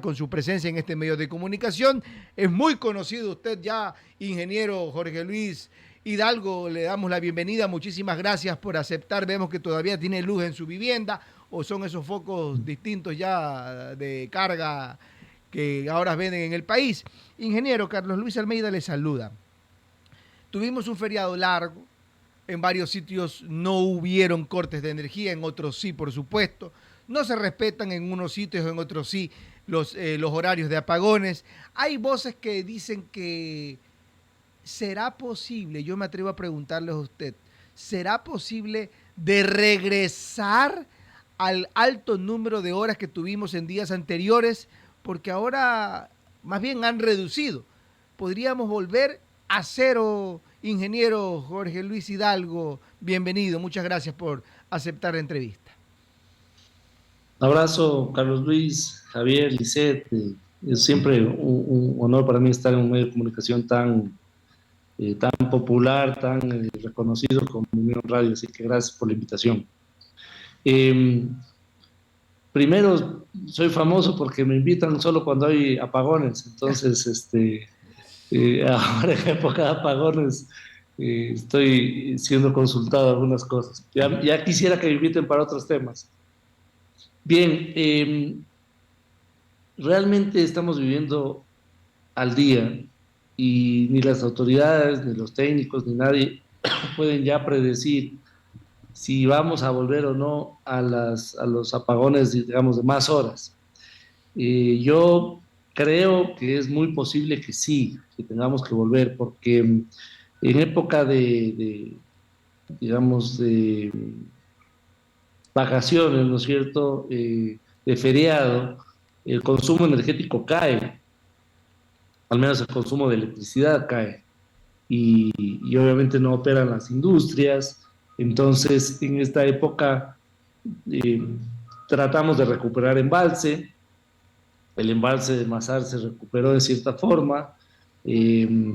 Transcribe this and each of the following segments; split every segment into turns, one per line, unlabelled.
con su presencia en este medio de comunicación. Es muy conocido usted ya, ingeniero Jorge Luis Hidalgo, le damos la bienvenida, muchísimas gracias por aceptar. Vemos que todavía tiene luz en su vivienda o son esos focos distintos ya de carga que ahora venden en el país. Ingeniero Carlos Luis Almeida le saluda. Tuvimos un feriado largo, en varios sitios no hubieron cortes de energía, en otros sí, por supuesto. No se respetan en unos sitios, en otros sí, los horarios de apagones. Hay voces que dicen que será posible, yo me atrevo a preguntarle a usted, ¿será posible de regresar al alto número de horas que tuvimos en días anteriores? Porque ahora más bien han reducido. ¿Podríamos volver a cero? Ingeniero Jorge Luis Hidalgo, bienvenido, muchas gracias por aceptar la entrevista.
Abrazo, Carlos Luis, Javier, Lisette. Es siempre un honor para mí estar en un medio de comunicación tan popular, tan reconocido como Unión Radio, así que gracias por la invitación. Eh, Primero, soy famoso porque me invitan solo cuando hay apagones, entonces ahora en época de apagones estoy siendo consultado algunas cosas. Ya quisiera que me inviten para otros temas. Bien, realmente estamos viviendo al día y ni las autoridades, ni los técnicos, ni nadie pueden ya predecir si vamos a volver o no a los apagones, digamos, de más horas. Yo creo que es muy posible que sí, que tengamos que volver, porque en época digamos, de vacaciones, ¿no es cierto?, de feriado, el consumo energético cae, al menos el consumo de electricidad cae, y obviamente no operan las industrias. Entonces en esta época eh, tratamos de recuperar embalse. El embalse de Mazar se recuperó de cierta forma, eh,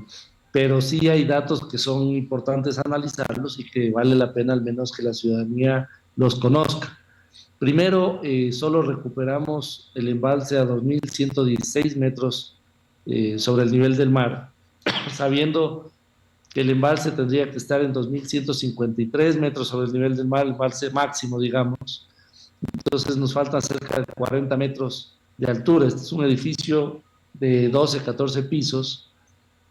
pero sí hay datos que son importantes analizarlos y que vale la pena al menos que la ciudadanía los conozca. Primero, solo recuperamos el embalse a 2.116 metros sobre el nivel del mar, sabiendo que el embalse tendría que estar en 2.153 metros sobre el nivel del mar, el embalse máximo, digamos. Entonces nos faltan cerca de 40 metros de altura. Este es un edificio de 12, 14 pisos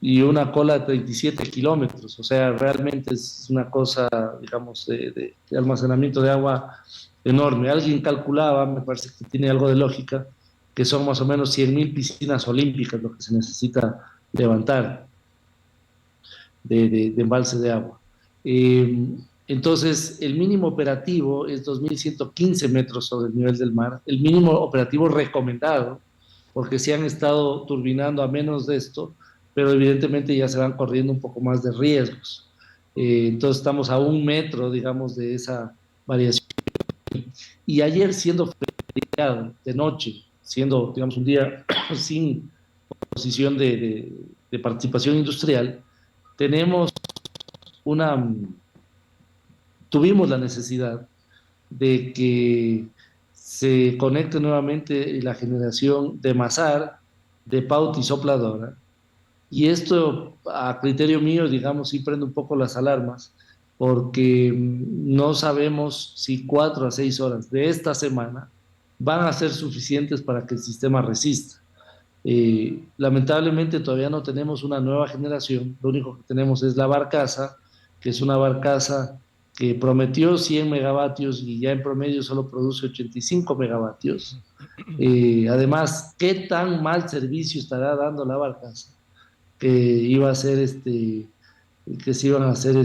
y una cola de 37 kilómetros. O sea, realmente es una cosa, digamos, de almacenamiento de agua enorme. Alguien calculaba, me parece que tiene algo de lógica, que son más o menos 100.000 piscinas olímpicas lo que se necesita levantar de embalse de agua. Entonces, el mínimo operativo es 2.115 metros sobre el nivel del mar, el mínimo operativo recomendado, porque se han estado turbinando a menos de esto, pero evidentemente ya se van corriendo un poco más de riesgos. Entonces, estamos a 1 metro, digamos, de esa variación. Y ayer, siendo feriado de noche, siendo, digamos, un día sin posición de participación industrial, tenemos una tuvimos la necesidad de que se conecte nuevamente la generación de Mazar, de Pauta y Sopladora. Y esto, a criterio mío, digamos, sí prende un poco las alarmas, porque no sabemos si 4 a 6 horas de esta semana van a ser suficientes para que el sistema resista. Lamentablemente todavía no tenemos una nueva generación, lo único que tenemos es la barcaza, que es una barcaza que prometió 100 megavatios y ya en promedio solo produce 85 megavatios. Además, ¿qué tan mal servicio estará dando la barcaza? Que iba a ser que se iban a hacer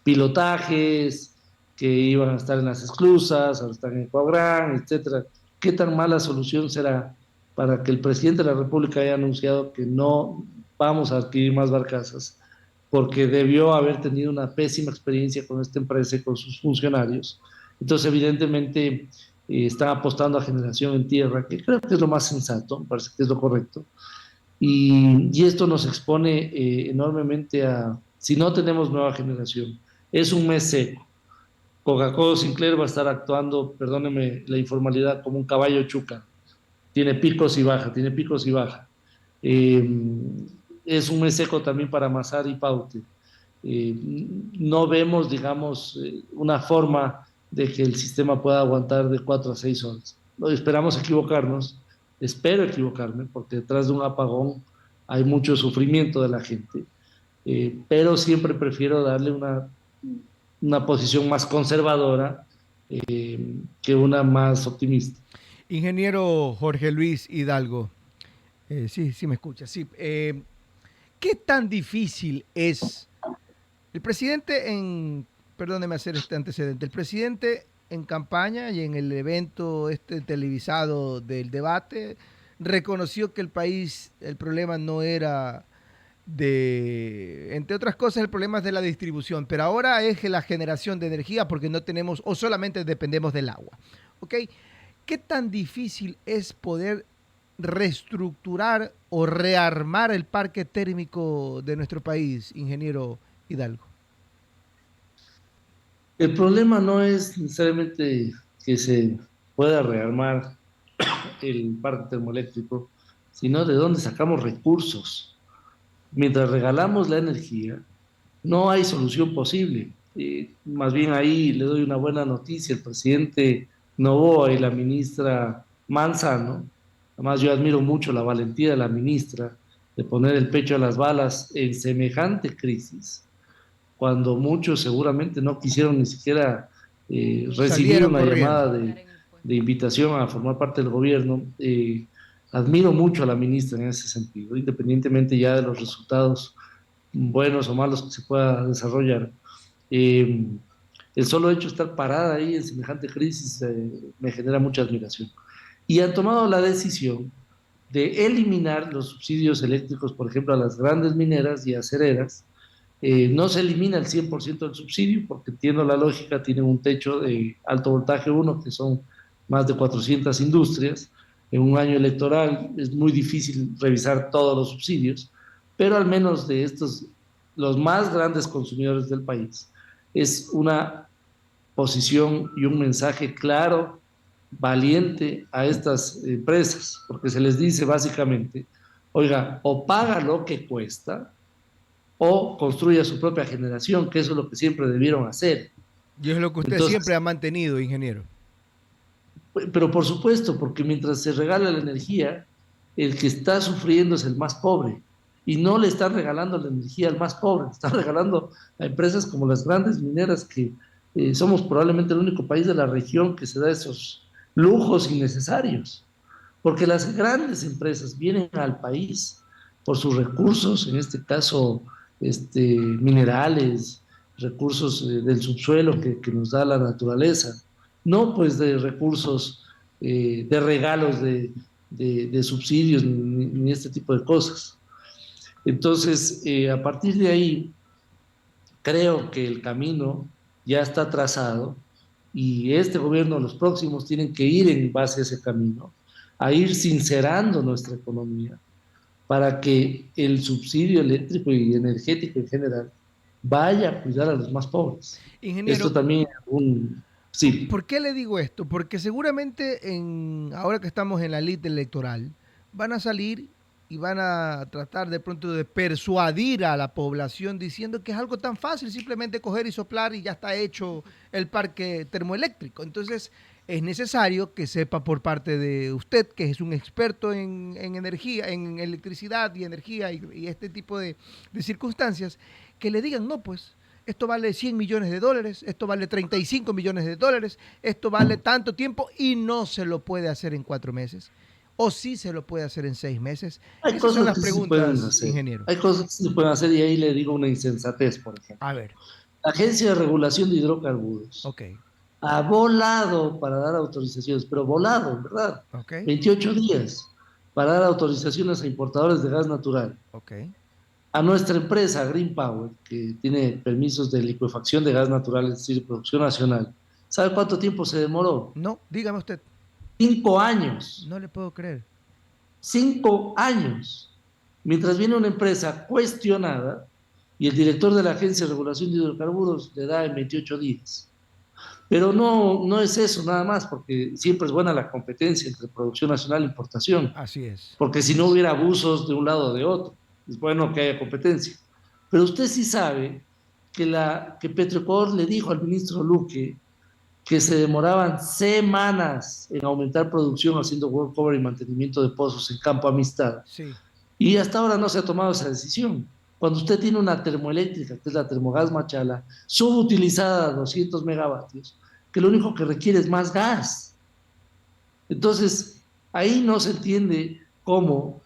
pilotajes, que iban a estar en las esclusas, ahora están en Ecuador, etcétera. ¿Qué tan mala solución será para que el presidente de la República haya anunciado que no vamos a adquirir más barcazas? Porque debió haber tenido una pésima experiencia con esta empresa y con sus funcionarios. Entonces, evidentemente, están apostando a generación en tierra, que creo que es lo más sensato, me parece que es lo correcto. Y esto nos expone enormemente a, si no tenemos nueva generación, es un mes seco. Coca-Cola Sinclair va a estar actuando, perdóneme la informalidad, como un caballo chuca. tiene picos y baja, tiene picos y baja. Eh, es un mes seco también para Masar y Paute. Eh, no vemos, digamos, una forma de que el sistema pueda aguantar de 4 a 6 horas. No, esperamos equivocarnos, espero equivocarme, porque detrás de un apagón hay mucho sufrimiento de la gente, pero siempre prefiero darle una posición más conservadora que una más optimista.
Ingeniero Jorge Luis Hidalgo, sí, sí me escucha, sí. ¿Qué tan difícil es el presidente perdóneme hacer este antecedente, el presidente en campaña y en el evento este televisado del debate reconoció que el país, el problema no era entre otras cosas, el problema es de la distribución, pero ahora es la generación de energía porque no tenemos o solamente dependemos del agua. ¿Ok? ¿Qué tan difícil es poder reestructurar o rearmar el parque térmico de nuestro país, ingeniero Hidalgo?
El problema no es necesariamente que se pueda rearmar el parque termoeléctrico, sino de dónde sacamos recursos. Mientras regalamos la energía, no hay solución posible. Más bien ahí le doy una buena noticia. El presidente Noboa y la ministra Manzano, además yo admiro mucho la valentía de la ministra de poner el pecho a las balas en semejante crisis, cuando muchos seguramente no quisieron ni siquiera recibir
Salieron
una
corriendo.
llamada de invitación a formar parte del gobierno. Admiro mucho a la ministra en ese sentido, independientemente ya de los resultados buenos o malos que se pueda desarrollar. Eh, el solo hecho de estar parada ahí en semejante crisis me genera mucha admiración. Y han tomado la decisión de eliminar los subsidios eléctricos, por ejemplo, a las grandes mineras y acereras. No se elimina el 100% del subsidio, porque entiendo la lógica, tienen un techo de alto voltaje uno, que son más de 400 industrias. En un año electoral es muy difícil revisar todos los subsidios, pero al menos de estos, los más grandes consumidores del país, es una posición y un mensaje claro, valiente a estas empresas, porque se les dice básicamente, oiga, o paga lo que cuesta, o construya su propia generación, que eso es lo que siempre debieron hacer.
Y es lo que usted siempre
Entonces,
ha mantenido, ingeniero.
pero por supuesto, porque mientras se regala la energía, el que está sufriendo es el más pobre. Y no le están regalando la energía al más pobre, están regalando a empresas como las grandes mineras, que somos probablemente el único país de la región que se da esos lujos innecesarios. Porque las grandes empresas vienen al país por sus recursos, en este caso minerales, recursos del subsuelo que nos da la naturaleza, no pues de recursos, de regalos de subsidios ni este tipo de cosas. Entonces, a partir de ahí, creo que el camino ya está trazado y este gobierno, los próximos, tienen que ir en base a ese camino, a ir sincerando nuestra economía para que el subsidio eléctrico y energético en general vaya a cuidar a los más pobres. Esto
Ingeniero,
también es un... Sí,
¿por qué le digo esto? Porque seguramente ahora que estamos en la lid electoral, van a salir y van a tratar de pronto de persuadir a la población diciendo que es algo tan fácil, simplemente coger y soplar y ya está hecho el parque termoeléctrico. Entonces es necesario que sepa por parte de usted, que es un experto en energía, en electricidad y energía y este tipo de circunstancias, que le digan, no, pues esto vale 100 millones de dólares, esto vale 35 millones de dólares, esto vale tanto tiempo y no se lo puede hacer en 4 meses. O sí se lo puede hacer en 6 meses.
hay
Esas son
cosas
las
que sí se pueden
preguntas,
hacer.
ingeniero.
Hay cosas que sí se pueden hacer y ahí le digo una insensatez, por ejemplo.
A ver,
La Agencia de Regulación de Hidrocarburos
ok,
ha volado para dar autorizaciones, pero volado, ¿verdad?
ok,
28 días para dar autorizaciones a importadores de gas natural.
ok.
A nuestra empresa, Green Power, que tiene permisos de licuefacción de gas natural, es decir, producción nacional, ¿sabe cuánto tiempo se demoró?
No, dígame usted,
5 años.
no le puedo creer.
5 años. Mientras viene una empresa cuestionada y el director de la Agencia de Regulación de Hidrocarburos le da en 28 días. Pero no es eso nada más, porque siempre es buena la competencia entre producción nacional e importación,
Así es.
porque si no hubiera abusos de un lado o de otro, es bueno que haya competencia. Pero usted sí sabe que Petroecuador le dijo al ministro Luque que se demoraban semanas en aumentar producción haciendo workover y mantenimiento de pozos en Campo Amistad.
Sí.
Y hasta ahora no se ha tomado esa decisión. Cuando usted tiene una termoeléctrica, que es la Termogas Machala, subutilizada a 200 megavatios, que lo único que requiere es más gas. Entonces, ahí no se entiende cómo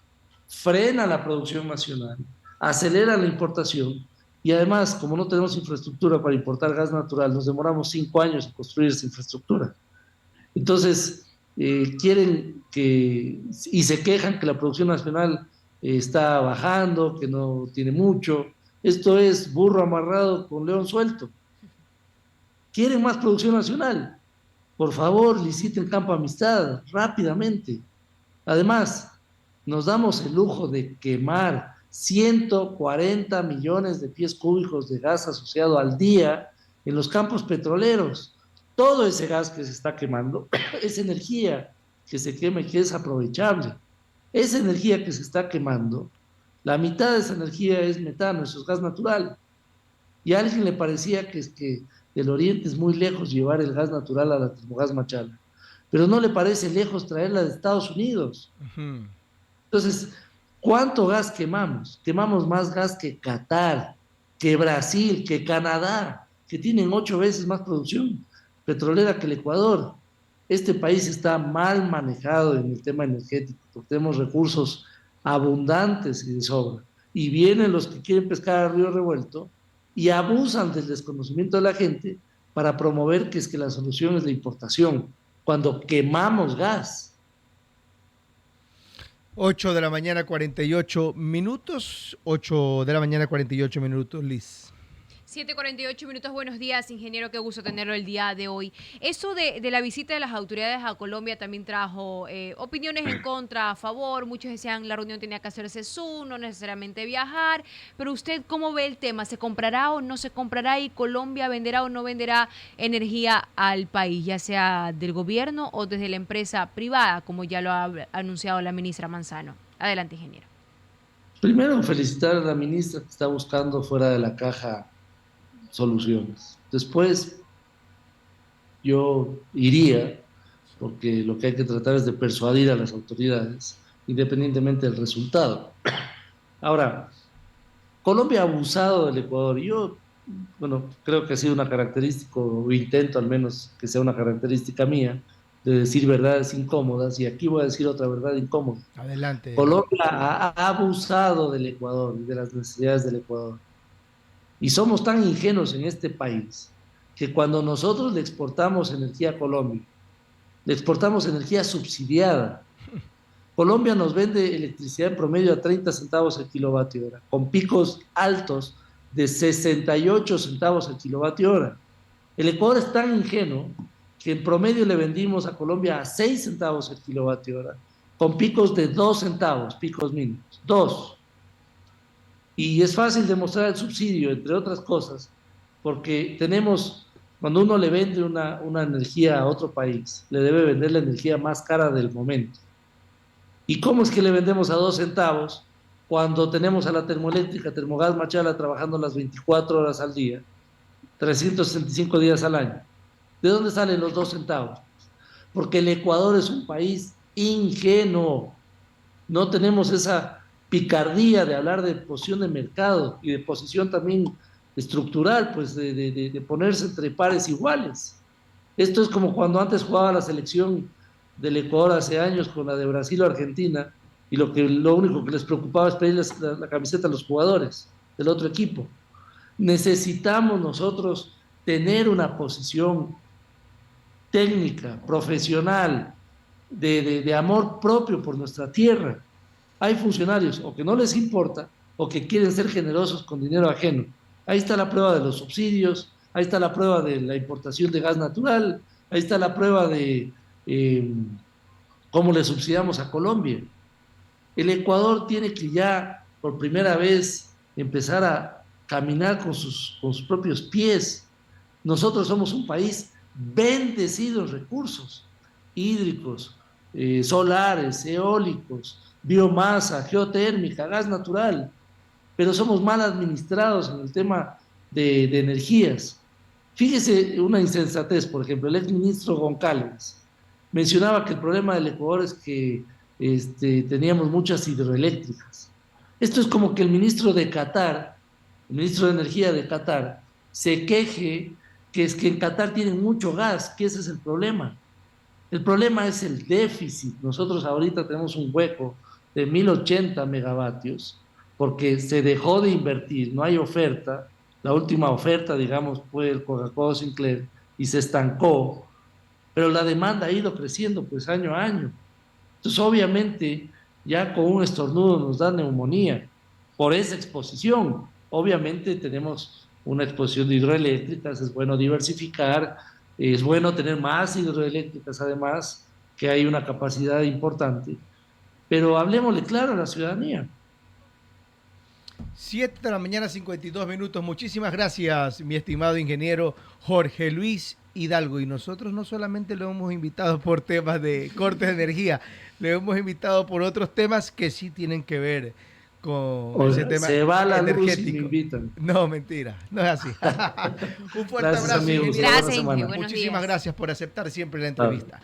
frena la producción nacional, acelera la importación y además, como no tenemos infraestructura para importar gas natural, nos demoramos 5 años en construir esa infraestructura. Entonces, quieren que, y se quejan que la producción nacional está bajando, que no tiene mucho. Esto es burro amarrado con león suelto. Quieren más producción nacional. Por favor, liciten Campo Amistad rápidamente. Además, nos damos el lujo de quemar 140 millones de pies cúbicos de gas asociado al día en los campos petroleros. Todo ese gas que se está quemando es energía que se quema y que es aprovechable. Esa energía que se está quemando, la mitad de esa energía es metano, eso es gas natural. Y a alguien le parecía que del Oriente es muy lejos llevar el gas natural a la Termogas Machala, pero no le parece lejos traerla de Estados Unidos.
Ujú.
Entonces, ¿cuánto gas quemamos? Quemamos más gas que Qatar, que Brasil, que Canadá, que tienen 8 veces más producción petrolera que el Ecuador. Este país está mal manejado en el tema energético, porque tenemos recursos abundantes y de sobra. Y vienen los que quieren pescar a río revuelto y abusan del desconocimiento de la gente para promover que es que la solución es la importación, cuando quemamos gas.
8 de la mañana, 48 minutos. 8 de la mañana, 48 minutos, Liz.
7:48 minutos, buenos días, ingeniero, qué gusto tenerlo el día de hoy. Eso de la visita de las autoridades a Colombia también trajo opiniones en contra, a favor. Muchos decían la reunión tenía que hacerse Zoom, no necesariamente viajar. Pero usted, ¿cómo ve el tema? ¿Se comprará o no se comprará? ¿Y Colombia venderá o no venderá energía al país, ya sea del gobierno o desde la empresa privada, como ya lo ha anunciado la ministra Manzano? Adelante, ingeniero.
Primero, felicitar a la ministra que está buscando fuera de la caja soluciones. Después, yo iría, porque lo que hay que tratar es de persuadir a las autoridades, independientemente del resultado. Ahora, Colombia ha abusado del Ecuador. Yo, bueno, creo que ha sido una característica, o intento al menos que sea una característica mía, de decir verdades incómodas, y aquí voy a decir otra verdad incómoda.
Adelante.
Colombia ha abusado del Ecuador y de las necesidades del Ecuador. Y somos tan ingenuos en este país que cuando nosotros le exportamos energía a Colombia, le exportamos energía subsidiada. Colombia nos vende electricidad en promedio a 30 centavos el kilovatio hora, con picos altos de 68 centavos el kilovatio hora. El Ecuador es tan ingenuo que en promedio le vendimos a Colombia a 6 centavos el kilovatio hora, con picos de 2 centavos, picos mínimos, 2. Y es fácil demostrar el subsidio, entre otras cosas, porque tenemos, cuando uno le vende una energía a otro país, le debe vender la energía más cara del momento. ¿Y cómo es que le vendemos a 2 centavos cuando tenemos a la termoeléctrica Termogas Machala trabajando las 24 horas al día, 365 días al año? ¿De dónde salen los 2 centavos? Porque el Ecuador es un país ingenuo. No tenemos esa picardía de hablar de posición de mercado y de posición también estructural, pues de ponerse entre pares iguales. Esto es como cuando antes jugaba la selección del Ecuador hace años con la de Brasil o Argentina, y lo único que les preocupaba es pedirles la camiseta a los jugadores del otro equipo. Necesitamos nosotros tener una posición técnica, profesional, de amor propio por nuestra tierra. Hay funcionarios o que no les importa o que quieren ser generosos con dinero ajeno. Ahí está la prueba de los subsidios, ahí está la prueba de la importación de gas natural, ahí está la prueba de cómo le subsidiamos a Colombia. El Ecuador tiene que ya por primera vez empezar a caminar con sus propios pies. Nosotros somos un país bendecidos recursos hídricos, solares, eólicos, biomasa, geotérmica, gas natural, pero somos mal administrados en el tema de energías. Fíjese una insensatez, por ejemplo, el exministro Goncalves mencionaba que el problema del Ecuador es que teníamos muchas hidroeléctricas. Esto es como que el ministro de Qatar, el ministro de Energía de Qatar, se queje que es que en Qatar tienen mucho gas, que ese es el problema. El problema es el déficit. Nosotros ahorita tenemos un hueco de 1080 megavatios porque se dejó de invertir, no hay oferta. La última oferta, digamos, fue el Coca-Cola Sinclair y se estancó, pero la demanda ha ido creciendo pues año a año. Entonces, obviamente, ya con un estornudo nos da neumonía por esa exposición. Obviamente tenemos una exposición de hidroeléctricas, es bueno diversificar, es bueno tener más hidroeléctricas además, que hay una capacidad importante, pero hablemosle claro a la ciudadanía.
7 de la mañana, 52 minutos. Muchísimas gracias, mi estimado ingeniero Jorge Luis Hidalgo. Y nosotros no solamente lo hemos invitado por temas de cortes de energía, le hemos invitado por otros temas que sí tienen que ver con ese tema
se va la
energético.
luz y me invitan.
No, mentira, no es así. Un fuerte
Gracias,
abrazo,
amigos.
ingeniero.
Gracias, Inge. Buenos
Muchísimas
días.
gracias por aceptar siempre la entrevista.